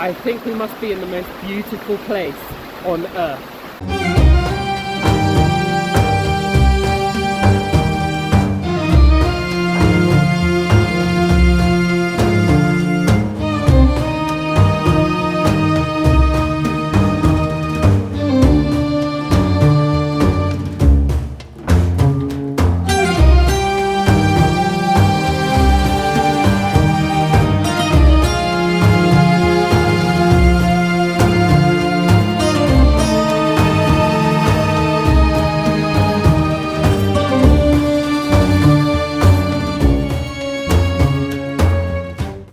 I think we must be in the most beautiful place on earth.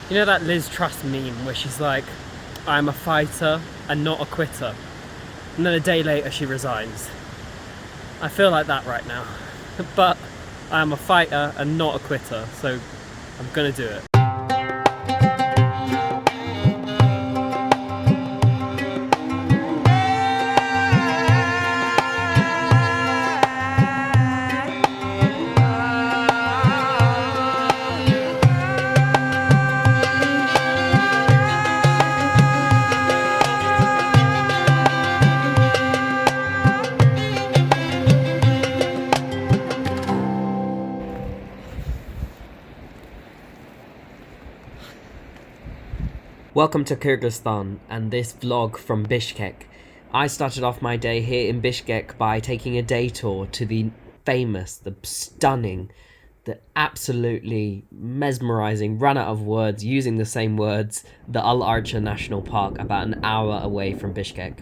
You know that Liz Truss meme where she's like, I'm a fighter and not a quitter, and then a day later she resigns? I feel like that right now. But I am a fighter and not a quitter, so I'm gonna do it. Welcome to Kyrgyzstan and this vlog from Bishkek. I started off my day here in Bishkek by taking a day tour to the famous, the stunning, the absolutely mesmerizing, run out of words, using the same words, the Al-Archa National Park, about an hour away from Bishkek.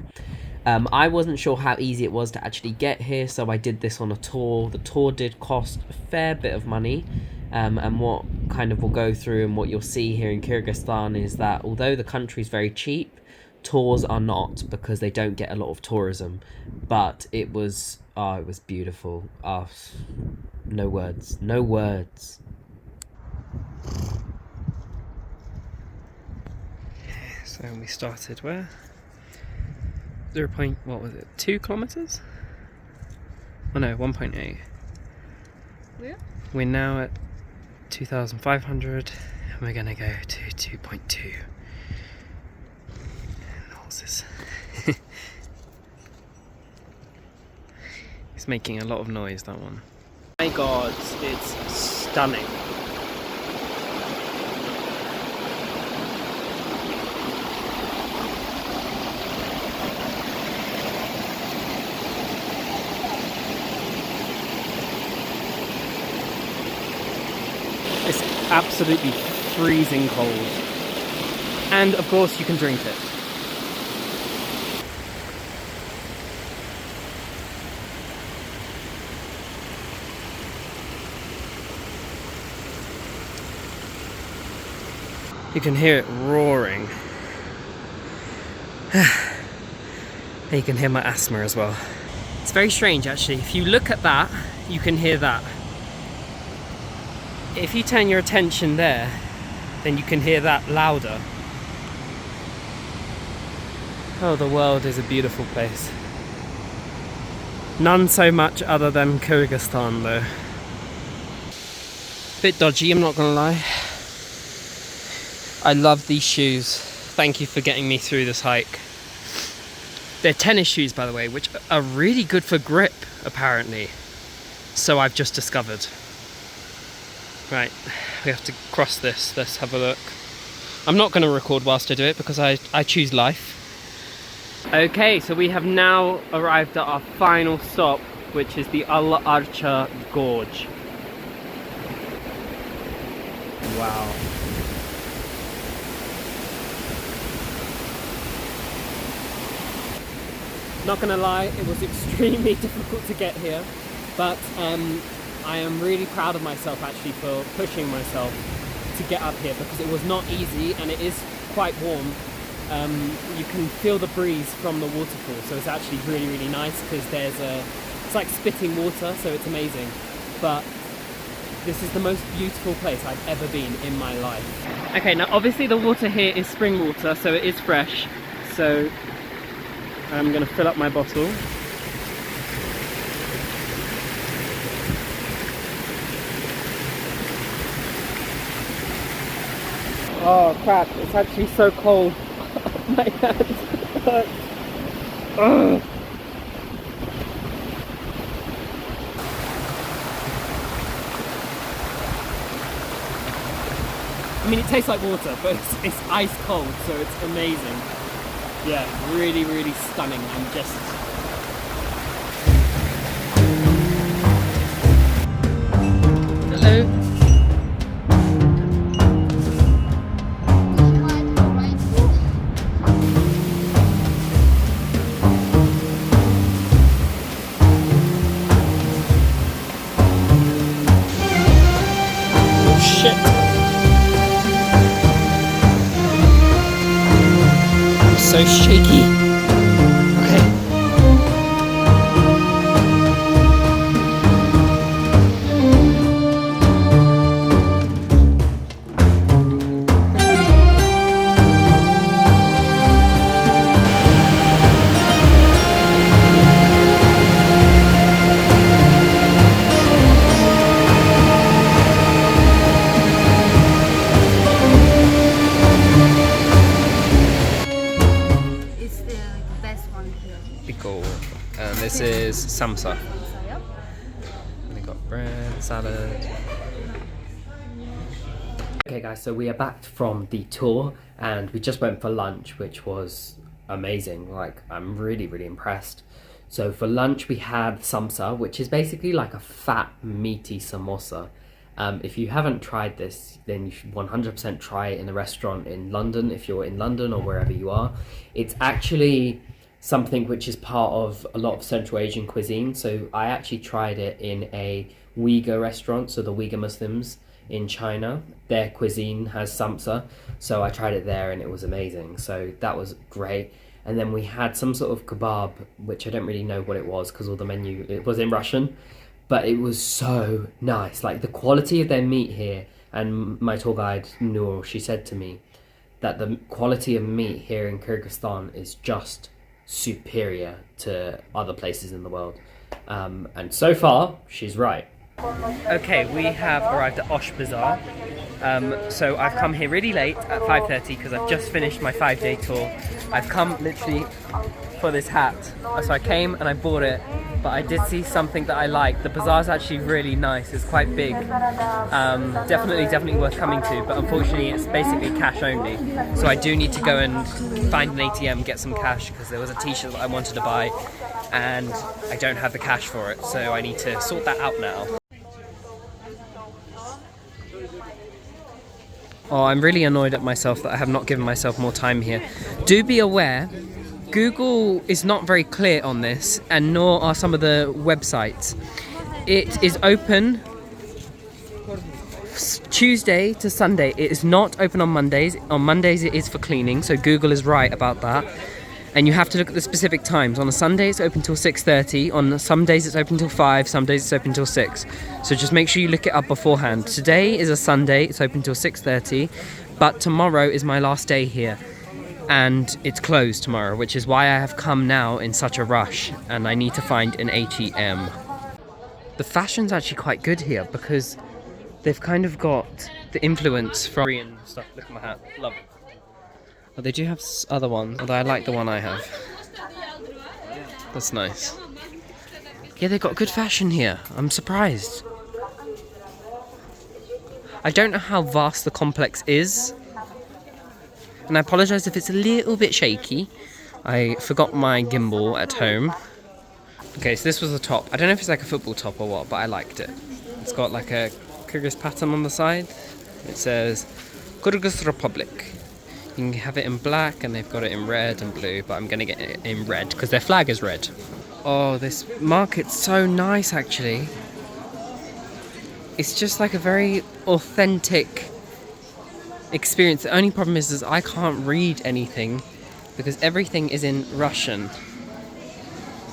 I wasn't sure how easy it was to actually get here, so I did this on a tour. The tour did cost a fair bit of money. And what kind of we'll go through and what you'll see here in Kyrgyzstan is that although the country is very cheap, tours are not, because they don't get a lot of tourism. But it was beautiful. No words, no words. So we started where? 2 kilometers? Oh no, 1.8. Yeah. We're now at 2,500 and we're gonna go to 2.2. The horses. He's making a lot of noise, that one. My god, it's stunning. It's absolutely freezing cold. And of course you can drink it. You can hear it roaring. And you can hear my asthma as well. It's very strange actually. If you look at that, you can hear that. If you turn your attention there, then you can hear that louder. Oh, the world is a beautiful place. None so much other than Kyrgyzstan though. Bit dodgy, I'm not gonna lie. I love these shoes. Thank you for getting me through this hike. They're tennis shoes, by the way, which are really good for grip, apparently. So I've just discovered. Right, we have to cross this. Let's have a look. I'm not going to record whilst I do it because I choose life. Okay, so we have now arrived at our final stop, which is the Al-Archa Gorge. Wow. Not gonna lie, it was extremely difficult to get here, but I am really proud of myself actually for pushing myself to get up here, because it was not easy and it is quite warm. You can feel the breeze from the waterfall, so it's actually really, really nice because it's like spitting water, so it's amazing. But this is the most beautiful place I've ever been in my life. Okay, now obviously the water here is spring water, so it is fresh. So I'm gonna fill up my bottle. Oh crap, it's actually so cold. My hands hurt. Ugh. I mean, it tastes like water, but it's ice cold, so it's amazing. Yeah, really, really stunning. I'm just... Hello. Oh, shit. So shaky. Okay. Cool. And this is samsa. And they got bread, salad. Okay guys, so we are back from the tour and we just went for lunch, which was amazing. Like, I'm really, really impressed. So for lunch we had samsa, which is basically like a fat, meaty samosa. If you haven't tried this, then you should 100% try it in a restaurant in London, if you're in London or wherever you are. It's actually something which is part of a lot of Central Asian cuisine. So I actually tried it in a Uyghur restaurant, so the Uyghur Muslims in China, their cuisine has samsa. So I tried it there and it was amazing. So that was great. And then we had some sort of kebab, which I don't really know what it was because all the menu, it was in Russian, but it was so nice. Like, the quality of their meat here, and my tour guide Noor, she said to me that the quality of meat here in Kyrgyzstan is just superior to other places in the world. And so far, she's right. Okay, we have arrived at Osh Bazaar. So I've come here really late at 5:30 because I've just finished my 5-day tour. I've come literally for this hat. So I came and I bought it, but I did see something that I liked. The bazaar's actually really nice. It's quite big. Definitely worth coming to, but unfortunately it's basically cash only. So I do need to go and find an ATM, get some cash, because there was a t-shirt that I wanted to buy and I don't have the cash for it. So I need to sort that out now. Oh, I'm really annoyed at myself that I have not given myself more time here. Do be aware, Google is not very clear on this, and nor are some of the websites. It is open Tuesday to Sunday. It is not open on Mondays. On Mondays it is for cleaning, so Google is right about that. And you have to look at the specific times. On a Sunday it's open till 6:30. On some days it's open till 5. Some days it's open till 6. So just make sure you look it up beforehand. Today is a Sunday. It's open till 6:30. But tomorrow is my last day here. And it's closed tomorrow, which is why I have come now in such a rush. And I need to find an ATM. The fashion's actually quite good here because they've kind of got the influence from Korean stuff. Look at my hat. Love it. Oh, they do have other ones, although I like the one I have. That's nice. Yeah, they've got good fashion here. I'm surprised. I don't know how vast the complex is. And I apologise if it's a little bit shaky. I forgot my gimbal at home. Okay, so this was the top. I don't know if it's like a football top or what, but I liked it. It's got like a Kyrgyz pattern on the side. It says Kyrgyz Republic. You can have it in black and they've got it in red and blue, but I'm going to get it in red because their flag is red. Oh, this market's so nice actually. It's just like a very authentic experience. The only problem is I can't read anything because everything is in Russian.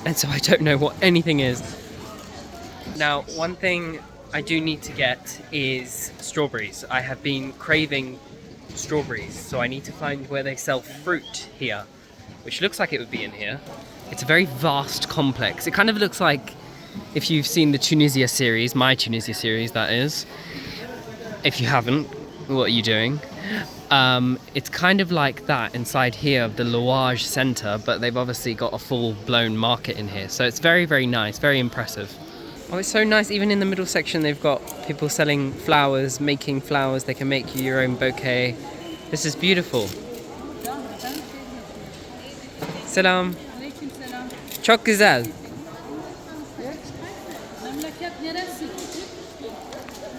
And so I don't know what anything is. Now, one thing I do need to get is strawberries. I have been craving strawberries, so I need to find where they sell fruit here, which looks like it would be in here. It's a very vast complex. It kind of looks like if you've seen the Tunisia series, my Tunisia series that is. If you haven't, what are you doing? It's kind of like that inside here, the Lush Centre, but they've obviously got a full-blown market in here. So it's very, very nice, very impressive. Oh, it's so nice. Even in the middle section, they've got people selling flowers, making flowers. They can make you your own bouquet. This is beautiful. Selam. Çok güzel.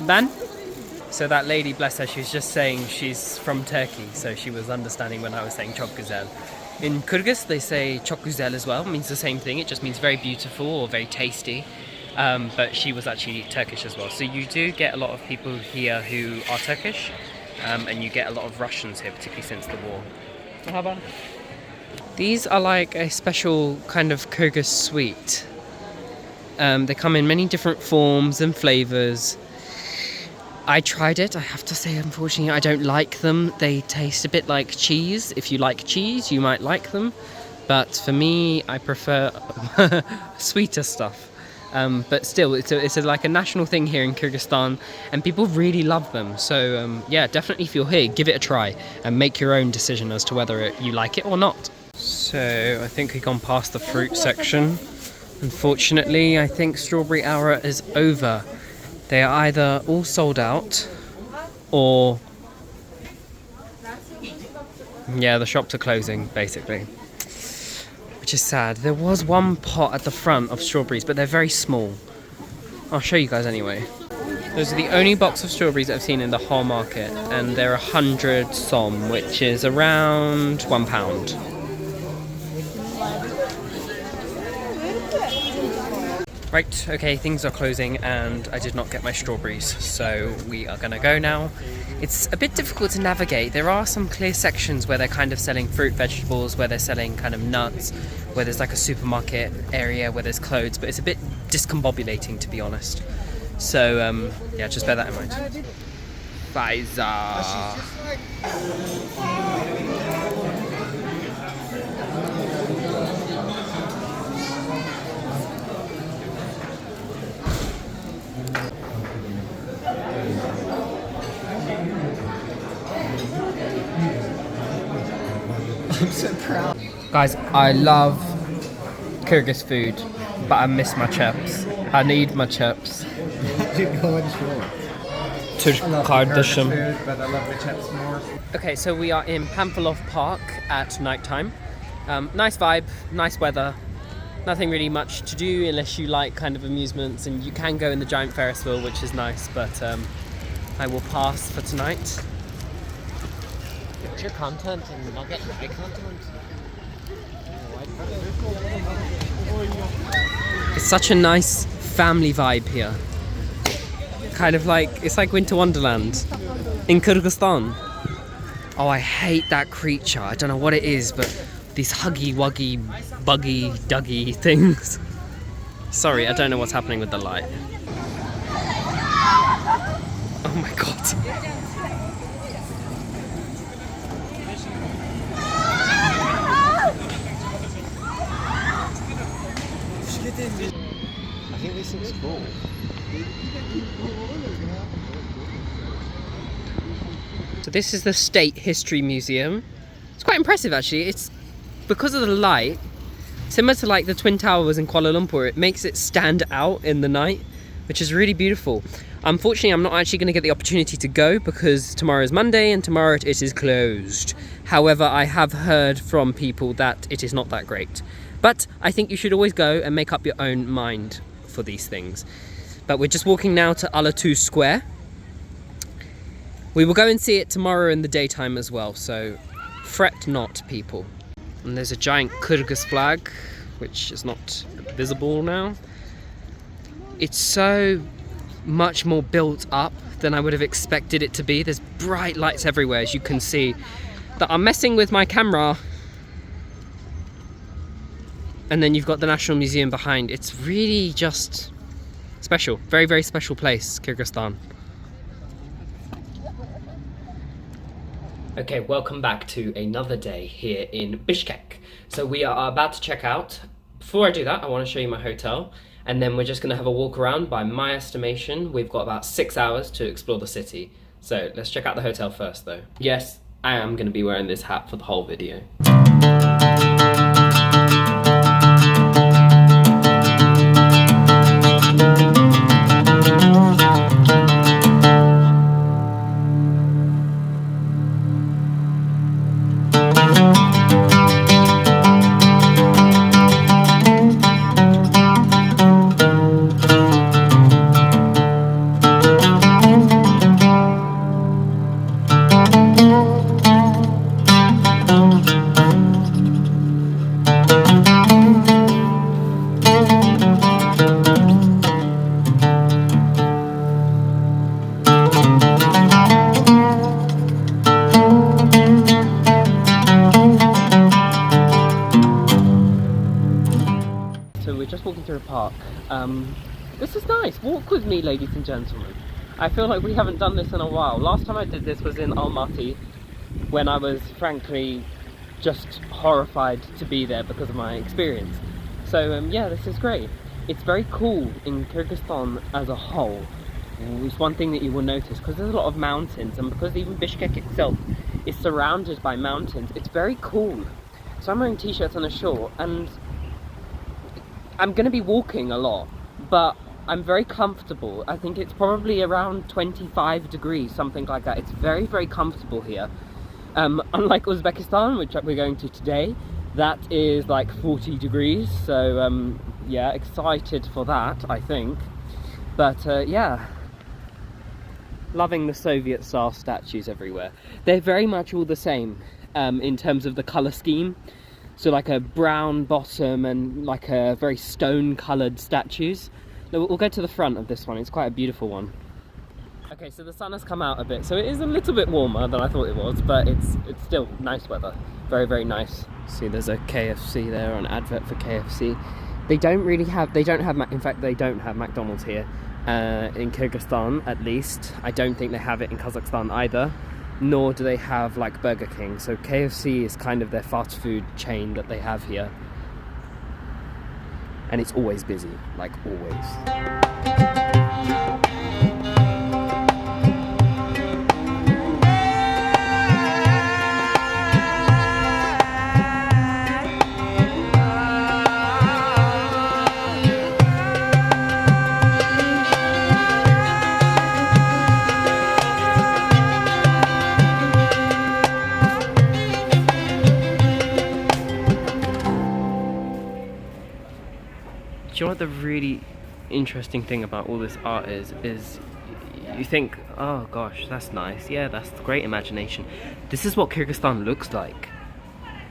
Ben? So that lady, bless her, she was just saying she's from Turkey, so she was understanding when I was saying çok güzel. In Kyrgyz, they say çok güzel as well. It means the same thing. It just means very beautiful or very tasty. But she was actually Turkish as well. So you do get a lot of people here who are Turkish, and you get a lot of Russians here, particularly since the war. These are like a special kind of Kyrgyz sweet. They come in many different forms and flavors. I tried it. I have to say, unfortunately, I don't like them. They taste a bit like cheese. If you like cheese, you might like them. But for me, I prefer sweeter stuff. But still, it's like a national thing here in Kyrgyzstan, and people really love them. So yeah, definitely if you're here, give it a try and make your own decision as to whether you like it or not. So I think we've gone past the fruit section. Unfortunately, I think strawberry hour is over. They are either all sold out or, yeah, the shops are closing basically, which is sad. There was one pot at the front of strawberries, but they're very small. I'll show you guys anyway. Those are the only box of strawberries I've seen in the whole market, and they're 100 som, which is around £1. Right, okay, things are closing and I did not get my strawberries, so we are gonna go now. It's a bit difficult to navigate. There are some clear sections where they're kind of selling fruit, vegetables, where they're selling kind of nuts, where there's like a supermarket area where there's clothes, but it's a bit discombobulating, to be honest. So, yeah, just bear that in mind. Faiza. I'm so proud. Guys, I love Kyrgyz food, but I miss my chips. I need my chips. Türk kardeşim. But I love the chips more. Okay, so we are in Pampo Park at night time. Nice vibe, nice weather. Nothing really much to do unless you like kind of amusements, and you can go in the giant Ferris wheel, which is nice, but I will pass for tonight. Your content and not get my content. It's such a nice family vibe here. Kind of like, it's like Winter Wonderland in Kyrgyzstan. Oh, I hate that creature. I don't know what it is, but these huggy wuggy buggy duggy things. Sorry, I don't know what's happening with the light. Oh my god. I think this looks cool. So this is the State History Museum. It's quite impressive actually. It's because of the light, similar to like the Twin Towers in Kuala Lumpur, it makes it stand out in the night, which is really beautiful. Unfortunately, I'm not actually going to get the opportunity to go because tomorrow is Monday and tomorrow it is closed. However, I have heard from people that it is not that great. But I think you should always go and make up your own mind for these things. But we're just walking now to Alatu Square. We will go and see it tomorrow in the daytime as well, so fret not, people. And there's a giant Kyrgyz flag, which is not visible now. It's so much more built up than I would have expected it to be. There's bright lights everywhere, as you can see, that are messing with my camera. And then you've got the National Museum behind. It's really just special. Very, very special place, Kyrgyzstan. Okay, welcome back to another day here in Bishkek. So we are about to check out. Before I do that, I want to show you my hotel. And then we're just going to have a walk around. By my estimation, we've got about 6 hours to explore the city. So let's check out the hotel first though. Yes, I am going to be wearing this hat for the whole video. So we're just walking through a park. This is nice. Walk with me, ladies and gentlemen. I feel like we haven't done this in a while. Last time I did this was in Almaty, when I was frankly just horrified to be there because of my experience. So yeah, this is great. It's very cool in Kyrgyzstan as a whole. It's one thing that you will notice, because there's a lot of mountains, and because even Bishkek itself is surrounded by mountains, it's very cool. So I'm wearing t-shirts and a short, and I'm going to be walking a lot, but I'm very comfortable. I think it's probably around 25 degrees, something like that. It's very, very comfortable here. Unlike Uzbekistan, which we're going to today, that is like 40 degrees. So yeah, excited for that, I think. But yeah, loving the Soviet style statues everywhere. They're very much all the same in terms of the colour scheme. So like a brown bottom and like a very stone coloured statues. We'll go to the front of this one. It's quite a beautiful one. Okay, so the sun has come out a bit, so it is a little bit warmer than I thought it was, but it's still nice weather. Very, very nice. See, there's a KFC there, an advert for KFC. They don't have, in fact, they don't have McDonald's here. In Kyrgyzstan, at least. I don't think they have it in Kazakhstan either. Nor do they have like Burger King. So KFC is kind of their fast food chain that they have here. And it's always busy, like always. Do you know what the really interesting thing about all this art is you think, oh gosh, that's nice, yeah, that's great imagination. This is what Kyrgyzstan looks like.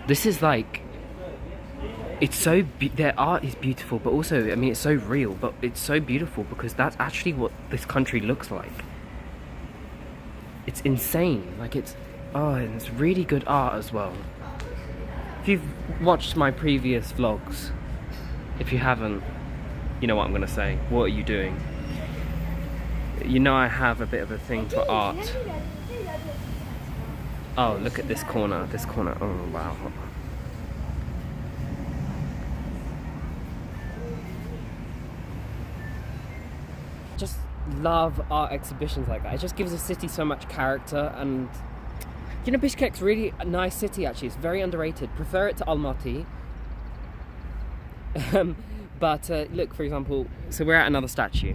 This is like, it's so, their art is beautiful, but also, I mean, it's so real, but it's so beautiful because that's actually what this country looks like. It's insane, like it's, oh, and it's really good art as well. If you've watched my previous vlogs, if you haven't, you know what I'm gonna say. What are you doing? You know I have a bit of a thing for art. Oh, look at this corner, oh wow. Just love art exhibitions like that. It just gives a city so much character, and you know, Bishkek's really a nice city actually. It's very underrated. Prefer it to Almaty. But look, for example, so we're at another statue,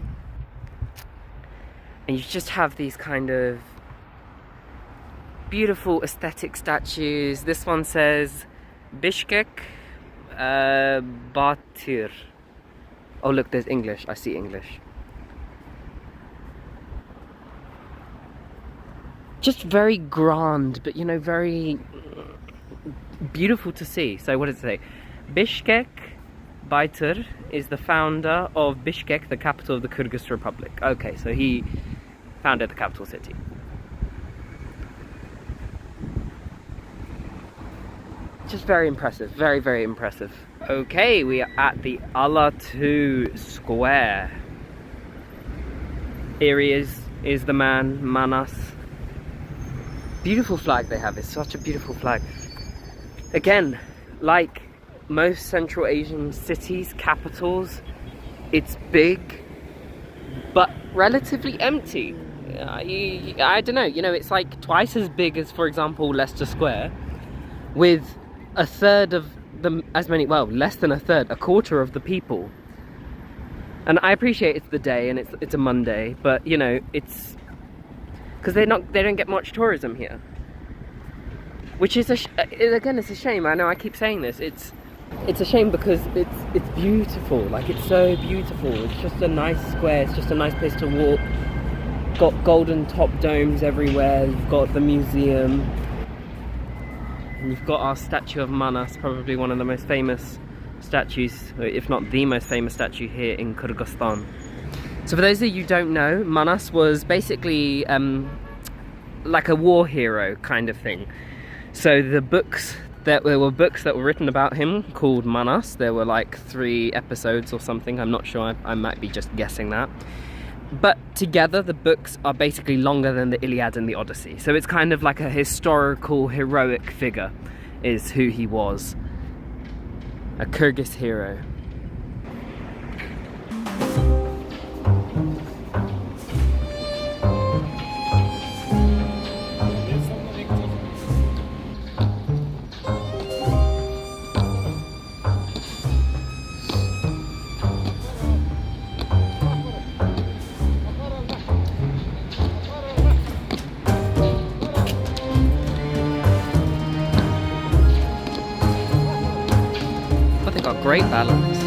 and you just have these kind of beautiful aesthetic statues. This one says Bishkek Batir. Oh look, there's English. I see English. Just very grand, but you know, very beautiful to see. So what does it say? Bishkek Baiter is the founder of Bishkek, the capital of the Kyrgyz Republic. Okay, so he founded the capital city. Just very impressive, very, very impressive. Okay, we are at the Alatu Square. Here he is the man, Manas. Beautiful flag they have, it's such a beautiful flag. Again, like most Central Asian cities, capitals, it's big but relatively empty. I don't know, you know, it's like twice as big as, for example, Leicester Square, with a third of the, as many, well, less than a third, a quarter of the people. And I appreciate it's the day and it's a Monday, but you know, it's because they don't get much tourism here, which is again, it's a shame. I know I keep saying this. It's a shame because it's beautiful. Like, it's so beautiful. It's just a nice square. It's just a nice place to walk. Got golden top domes everywhere. You've got the museum, and you've got our statue of Manas, probably one of the most famous statues, if not the most famous statue here in Kyrgyzstan. So for those of you who don't know, Manas was basically like a war hero kind of thing. So there were books that were written about him called Manas. There were like 3 episodes or something. I'm not sure. I might be just guessing that. But together the books are basically longer than the Iliad and the Odyssey. So it's kind of like a historical, heroic figure is who he was. A Kyrgyz hero. Great balance.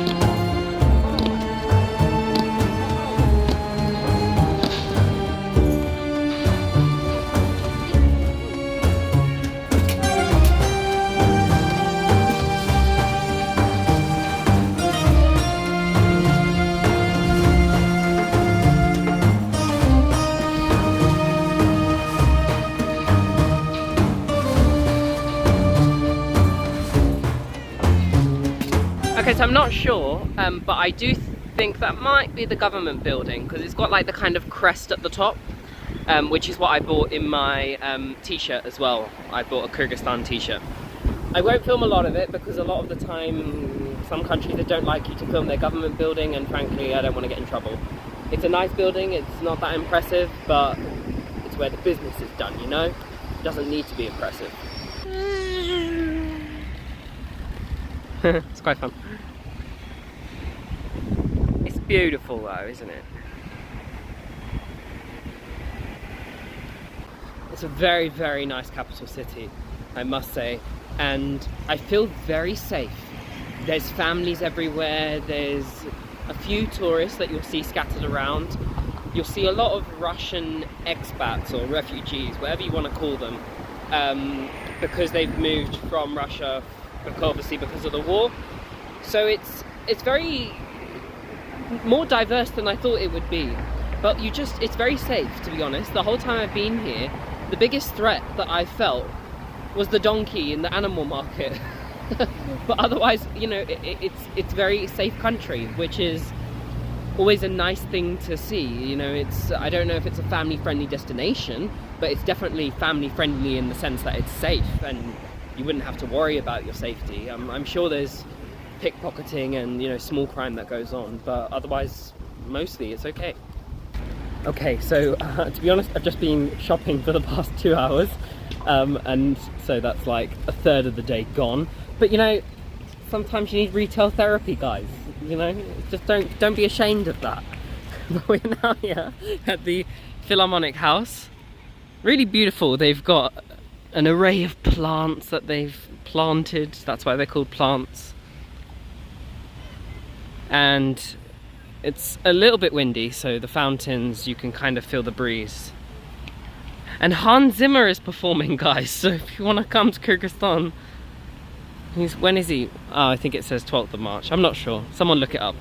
Okay, so I'm not sure, but I do think that might be the government building, because it's got like the kind of crest at the top, which is what I bought in my t-shirt as well. I bought a Kyrgyzstan t-shirt. I won't film a lot of it because a lot of the time some countries, they don't like you to film their government building, and frankly I don't want to get in trouble. It's a nice building, it's not that impressive, but it's where the business is done, you know? It doesn't need to be impressive. It's quite fun. It's beautiful though, isn't it? It's a very, very nice capital city, I must say, and I feel very safe. There's families everywhere, there's a few tourists that you'll see scattered around. You'll see a lot of Russian expats or refugees, whatever you want to call them, because they've moved from Russia, obviously because of the war. So it's very more diverse than I thought it would be. But it's very safe, to be honest. The whole time I've been here, the biggest threat that I felt was the donkey in the animal market. But otherwise, you know, it's very safe country, which is always a nice thing to see. You know, I don't know if it's a family-friendly destination, but it's definitely family-friendly in the sense that it's safe and you wouldn't have to worry about your safety. I'm sure there's pickpocketing and, you know, small crime that goes on, but otherwise, mostly it's okay. Okay, so to be honest, I've just been shopping for the past 2 hours, and so that's like a third of the day gone. But you know, sometimes you need retail therapy, guys. You know, just don't be ashamed of that. But we're now here at the Philharmonic House. Really beautiful. They've got an array of plants that they've planted. That's why they're called plants. And it's a little bit windy, so the fountains, you can kind of feel the breeze. And Hans Zimmer is performing, guys, so if you want to come to Kyrgyzstan, when is he? Oh, I think it says 12th of March. I'm not sure. Someone look it up.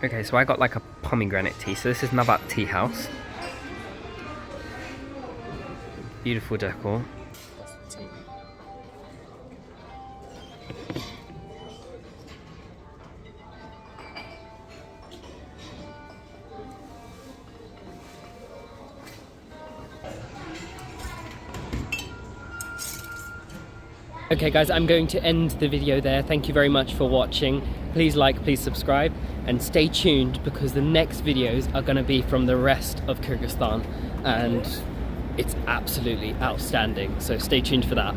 Okay, so I got like a pomegranate tea. So this is Nabat Tea House. Beautiful decor. Okay guys, I'm going to end the video there. Thank you very much for watching. Please like, please subscribe, and stay tuned because the next videos are going to be from the rest of Kyrgyzstan and it's absolutely outstanding. So stay tuned for that.